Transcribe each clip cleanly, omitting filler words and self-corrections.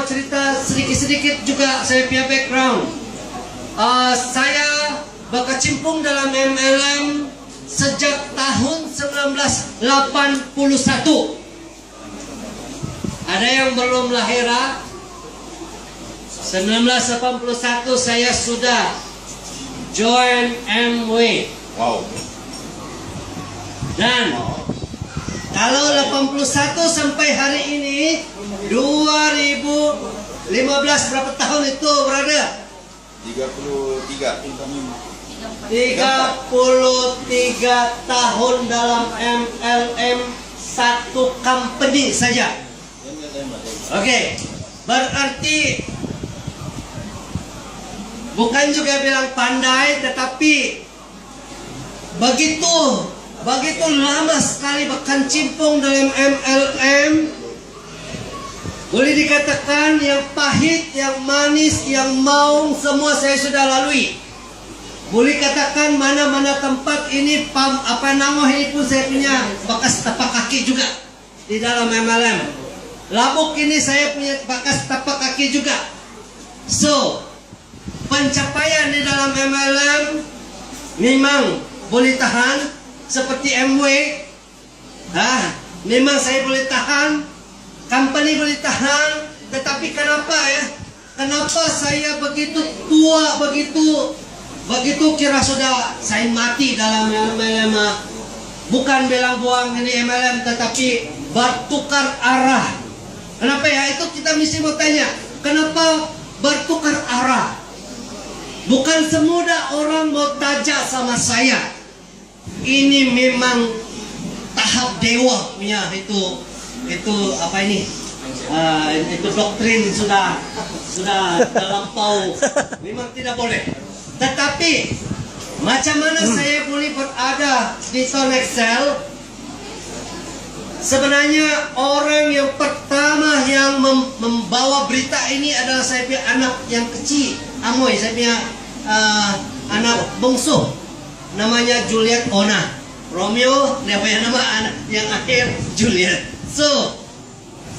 cerita sedikit-sedikit juga saya punya background. Saya berkecimpung dalam MLM sejak tahun 1981. Ada yang belum lahir? 1981 saya sudah join MW. Wow. Dan kalau 81 sampai hari ini 2015 berapa tahun itu berada? 33 tahun dalam MLM satu company saja. Oke, berarti bukan juga bilang pandai, tetapi begitu lama sekali berkecimpung dalam MLM. Boleh dikatakan yang pahit, yang manis, yang maung, semua saya sudah lalui. Boleh katakan mana-mana tempat ini nama ini pun saya punya bekas tapak kaki juga di dalam MLM. Labuk ini saya punya bekas tapak kaki juga. So, pencapaian di dalam MLM memang boleh tahan seperti MW. Memang saya boleh tahan, company boleh tahan, tetapi kenapa kenapa saya begitu tua, begitu kira sudah saya mati dalam MLM. Bukan bilang buang ini MLM, tetapi bertukar arah. Kenapa itu kita mesti bertanya, kenapa bertukar arah? Bukan semudah orang mau tajak sama saya. Ini memang tahap dewa punya itu apa ini? Itu doktrin sudah terlampau. Memang tidak boleh. Tetapi macam mana saya boleh berada di Tone Excel? Sebenarnya orang yang pertama yang membawa berita ini adalah saya punya anak yang kecil, Amoy, saya punya anak bungsu, namanya Juliet Ona. Romeo, dia punya nama anak yang akhir Juliet. So,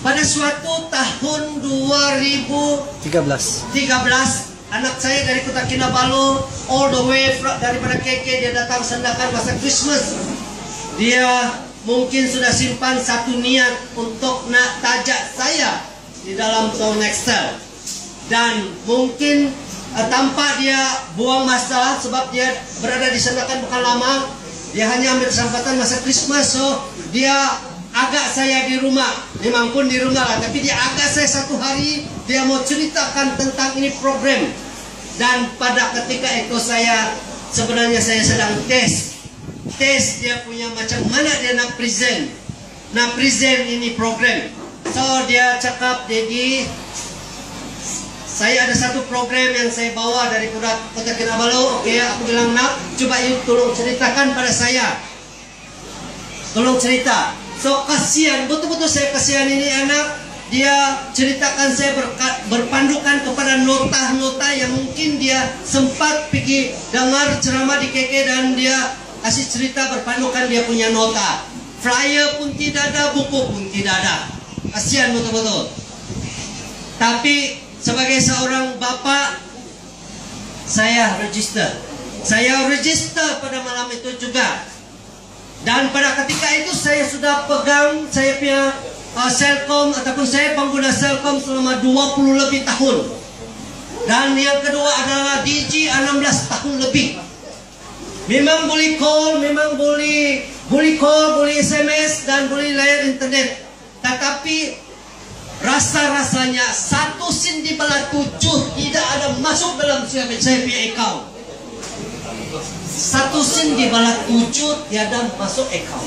pada suatu tahun 2013, anak saya dari Kota Kinabalu, all the way daripada KK, dia datang sendakan masa Christmas. Dia mungkin sudah simpan satu niat untuk nak tajak saya di dalam Tone Excel. Dan mungkin tanpa dia buang masa, sebab dia berada di sendakan bukan lama, dia hanya ambil kesempatan masa Christmas. So, dia agak saya di rumah, memang pun di rumah lah, tapi dia agak saya satu hari, dia mau ceritakan tentang ini program. Dan pada ketika itu sebenarnya saya sedang tes dia punya macam mana dia nak present ini program. So dia cakap, Dedi, saya ada satu program yang saya bawa dari Kota Kinabalu. Oke, aku bilang, nak, coba you tolong ceritakan pada saya, tolong cerita. So kasihan, betul-betul saya kasihan ini anak. Dia ceritakan, saya berpandukan kepada nota-nota yang mungkin dia sempat pergi dengar ceramah di KK, dan dia kasih cerita berpandukan dia punya nota. Flyer pun tidak ada, buku pun tidak ada. Kasihan betul-betul. Tapi sebagai seorang bapak, saya register pada malam itu juga. Dan pada ketika itu saya sudah pegang saya punya Selcom, ataupun saya pengguna Selcom selama 20 lebih tahun. Dan yang kedua adalah DG 16 tahun lebih. Memang boleh call, boleh SMS, dan boleh layar internet. Tetapi rasa-rasanya 1 sen di bawah 7 tidak ada masuk dalam saya punya account. 1 sen di bawah 7 tiada masuk account.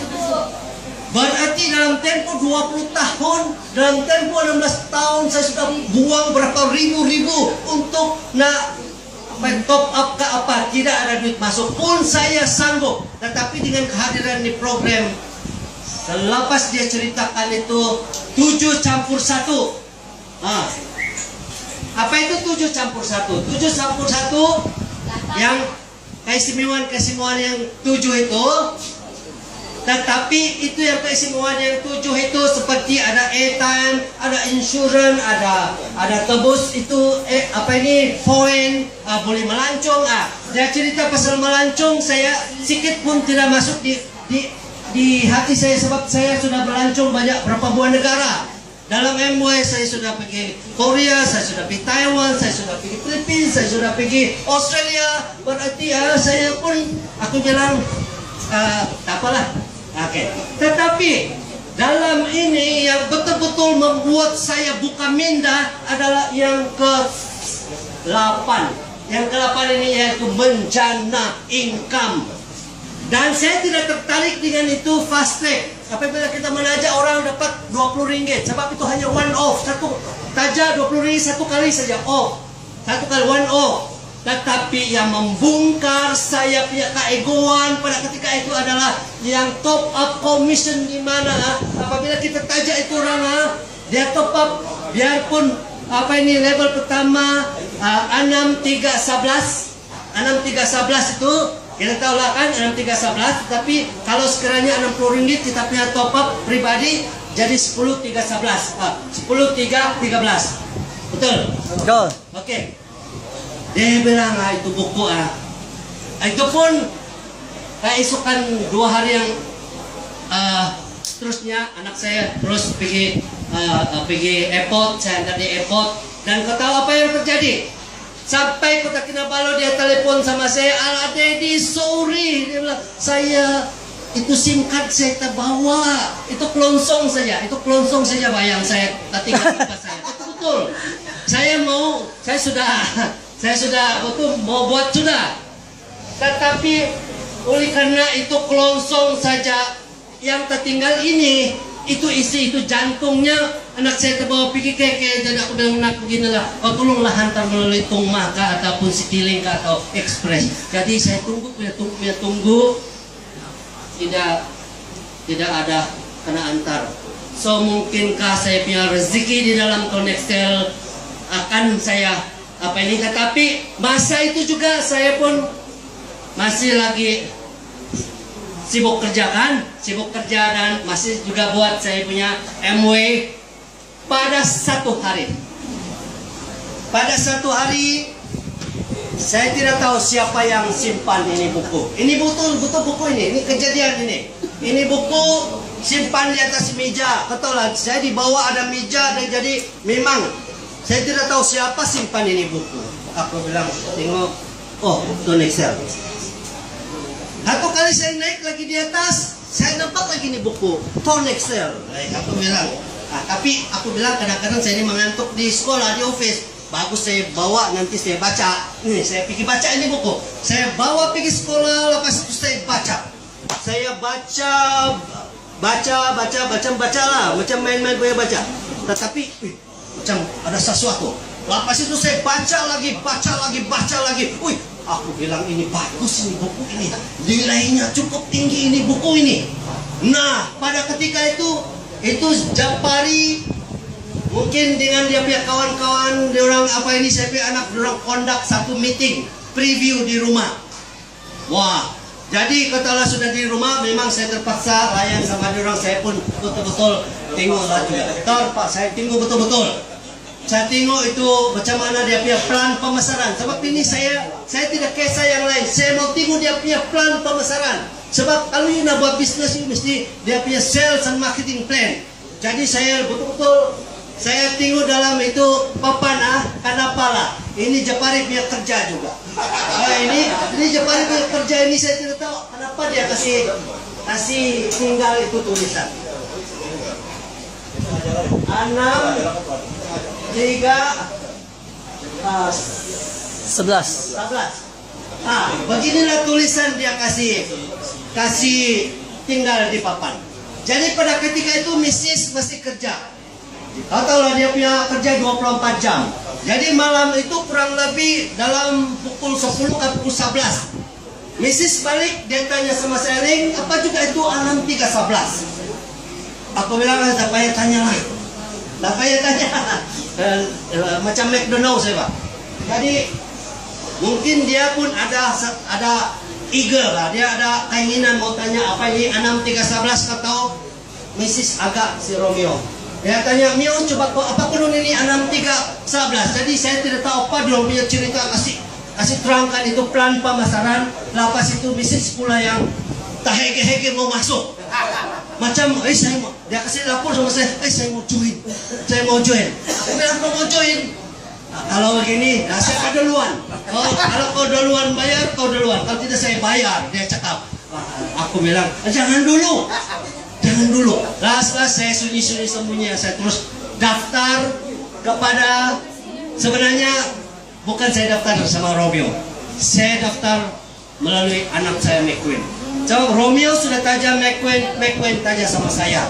Berarti dalam tempo 20 tahun, dalam tempo 16 tahun, saya sudah buang berapa ribu untuk nak top up ke apa, tidak ada duit masuk pun saya sanggup. Tetapi dengan kehadiran di program, selepas dia ceritakan itu 7 campur 1. Apa itu 7 campur 1? 7 campur 1 yang keistimewaan yang 7 itu Tetapi itu yang keistimewaan yang 7 itu seperti ada airtime, ada insurans, ada tebus itu poin, boleh melancong. Dia cerita pasal melancong, saya sikit pun tidak masuk di hati saya sebab saya sudah melancong banyak berapa buah negara. Dalam MY saya sudah pergi Korea, saya sudah pergi Taiwan, saya sudah pergi Philippines, saya sudah pergi Australia. Berarti saya pun aku bilang tak apalah. Oke. Tetapi dalam ini yang betul-betul membuat saya buka minda adalah yang ke-8. Yang ke-8 ini yaitu bencana income. Dan saya tidak tertarik dengan itu fast track. Apabila kita mengajak orang dapat RM20, sebab itu hanya one off. Satu tajak RM20 satu kali saja off. Satu kali one off. Tetapi yang membongkar saya punya keegoan pada ketika itu adalah yang top up commission, di mana apabila kita tajak itu orang dia top up biarpun level pertama 6311 itu kita tahu lah kan 6311, tapi kalau sekiranya RM60 kita punya top up pribadi jadi 10313. 10313. Betul? Betul. Oke. Dia bilang itu buku itu pun isukan 2 hari yang terusnya anak saya terus pergi airport, saya antar di airport, dan kau tahu apa yang terjadi? Sampai Kota Kinabalu dia telepon sama saya, Daddy sorry, dia bilang saya itu SIM card saya terbawa, itu kelonsong saja bayang saya tinggal lupa saya. Betul. Saya sudah betul mau buat sudah. Tetapi oleh karena itu kelonsong saja yang tertinggal ini, itu isi itu jantungnya anak saya terbawa pergi keke. Dan aku bilang nak beginilah, tolonglah hantar melalui Tungma kah ataupun Citylink kah atau Express. Jadi saya tunggu tidak ada kena antar. So mungkinkah saya punya rezeki di dalam Connextel akan saya tetapi masa itu juga saya pun masih lagi sibuk kerja dan masih juga buat saya punya MW. Pada satu hari saya tidak tahu siapa yang simpan ini buku. Ini betul buku ini kejadian ini. Ini buku simpan di atas meja. Kebetulan saya di bawah ada meja, dan jadi memang saya tidak tahu siapa simpan ini buku. Aku bilang tengok, Connextel. Satu kali saya naik lagi di atas, saya nampak lagi ini buku Connextel. Aku bilang, tapi aku bilang kadang-kadang saya ini mengantuk di sekolah, di office. Bagus saya bawa, nanti saya baca. Ini saya pergi baca ini buku. Saya bawa pergi sekolah, lepas itu saya baca. Saya baca lah, macam main-main boleh baca. Tetapi macam ada sesuatu. Lepas itu saya baca lagi. Aku bilang ini bagus ini buku ini. Nilainya cukup tinggi ini buku ini. Nah, pada ketika itu Japari mungkin dengan dia punya kawan-kawan, diorang saya punya anak, diorang conduct satu meeting preview di rumah. Wah, jadi katalah sudah di rumah, memang saya terpaksa layan sama diorang. Saya pun betul-betul tengok lah juga. Pak, saya tengok betul-betul. Saya tengok itu macam mana dia punya plan pemasaran. Sebab ini saya tidak kisah yang lain. Saya mau tengok dia punya plan pemasaran. Sebab kalau you nak buat bisnes, you mesti dia punya sales and marketing plan. Jadi saya betul-betul saya tengok dalam itu papan kenapa lah. Ini Japari punya kerja juga. Ini Japari punya kerja ini, saya tidak tahu kenapa dia kasih tinggal itu tulisan. 6, 3, 11. Beginilah tulisan dia kasih tinggal di papan. Jadi pada ketika itu Mrs. mesti kerja. Ataulah dia punya kerja 24 jam. Jadi malam itu kurang lebih dalam pukul 10 ke pukul 11. Mrs. balik, dia tanya sama saya, Ling, apa juga itu 6311? Aku bilang, tak payah tanya lah. Macam McDonald saya, Pak. Jadi mungkin dia pun ada eager lah. Dia ada keinginan mau tanya apa ini 6311 kata Mrs. Agak si Romeo. Dia tanya, Mio coba kau apa kunun ini 6311. Jadi saya tidak tahu apa dia punya cerita, kasih terangkan itu plan pemasaran. Lepas itu Mrs. pula yang tak hege-hege mau masuk. Macam, saya mau, dia kasih lapor sama saya, saya mau join. Aku bilang, kau mau join? Nah, kalau begini, saya kau duluan. Kalau kau duluan bayar, kau duluan. Kalau tidak saya bayar, dia cakap. Aku bilang, jangan dulu. Last saya sembunyi. Saya terus daftar kepada, sebenarnya bukan saya daftar sama Romeo. Saya daftar melalui anak saya McQueen. So, Romeo sudah tanya McQueen tanya sama saya.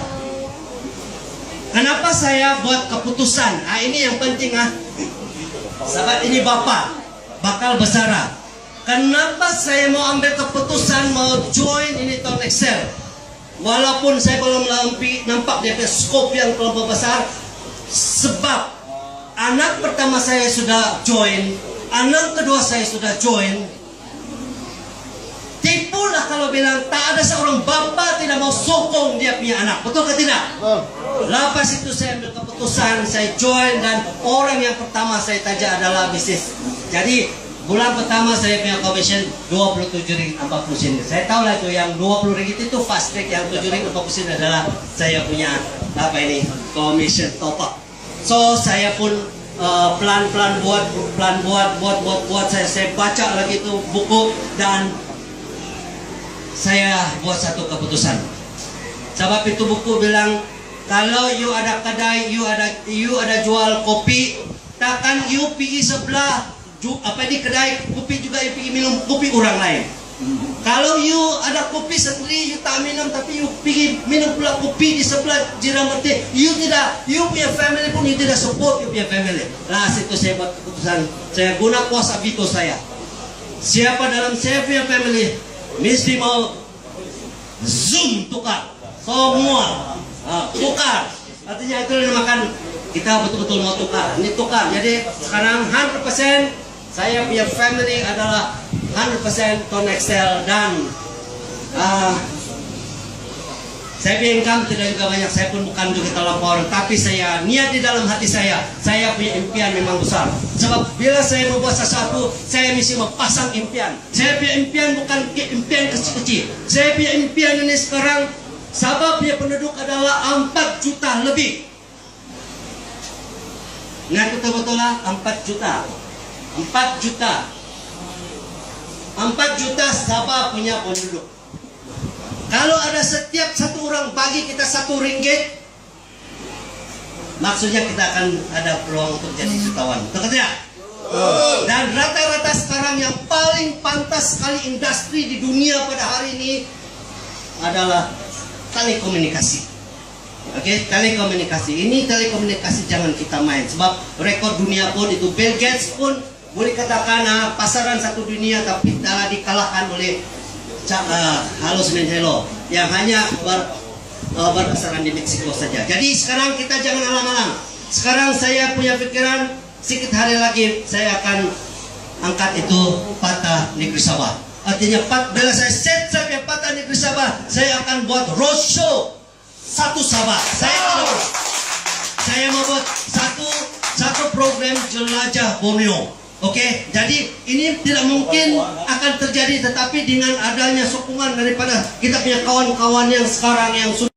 Kenapa saya buat keputusan? Ini yang penting sahabat, ini Bapak bakal besar. Kenapa saya mau ambil keputusan mau join ini Tone Excel? Walaupun saya belum nampak dia punya scope yang terlalu besar. Sebab anak pertama saya sudah join, anak kedua saya sudah join. Tipulah kalau bilang tak ada seorang bapa tidak mau sokong dia punya anak. Betul ke tidak? Lepas itu saya ambil keputusan, saya join, dan orang yang pertama saya tanya adalah bisnis. Jadi bulan pertama saya punya commission 27 ringgit 40 sen. Saya tahu lah itu yang 20 ringgit itu fast track, yang 7 ringgit 40 sen adalah saya punya commission top up. So saya pun pelan-pelan buat saya baca lagi itu buku, dan saya buat satu keputusan. Sebab itu buku bilang, kalau you ada kedai, you ada jual kopi, takkan you pergi sebelah di kedai kopi juga you pergi minum kopi orang lain. Kalau you ada kopi sendiri, you tak minum, tapi you pergi minum pula kopi di sebelah jiran berarti you punya family pun you tidak support you punya family. Lah situ saya buat keputusan, saya guna kuasa veto saya. Siapa dalam saya punya family mesti mau zoom tukar semua, tukar. Artinya itu dinamakan kita betul-betul mau tukar. Ini tukar. Jadi sekarang 100% saya punya family adalah 100% Tone Excel, dan saya punya income tidak juga banyak. Saya pun bukan juga terlampau, tapi saya niat di dalam hati saya punya impian memang besar. Sebab bila saya membuat sesuatu, saya mesti mempasang impian. Saya punya impian bukan impian kecil-kecil. Saya punya impian ini sekarang, sebab punya penduduk adalah 4 juta lebih. Ingat betul-betul lah, 4 juta. 4 juta Sabah punya penduduk. Kalau ada setiap satu orang bagi kita 1 ringgit, maksudnya kita akan ada peluang untuk jadi jutawan. Betul tidak? Dan rata-rata sekarang yang paling pantas sekali industri di dunia pada hari ini adalah telekomunikasi. Oke, telekomunikasi. Ini telekomunikasi jangan kita main. Sebab rekor dunia pun itu Bill Gates pun boleh katakan pasaran satu dunia, tapi telah dikalahkan oleh Halo Senin Hello yang hanya berpasaran di Meksiko saja. Jadi sekarang kita jangan alang-alang. Sekarang saya punya pikiran, sedikit hari lagi saya akan angkat itu Patah Negeri Sabah. Artinya bila saya set sampai Patah Negeri Sabah, saya akan buat roadshow satu Sabah. Saya mau buat satu program jelajah Borneo. Oke, jadi ini tidak mungkin akan terjadi, tetapi dengan adanya sokongan daripada kita punya kawan-kawan yang sekarang yang sudah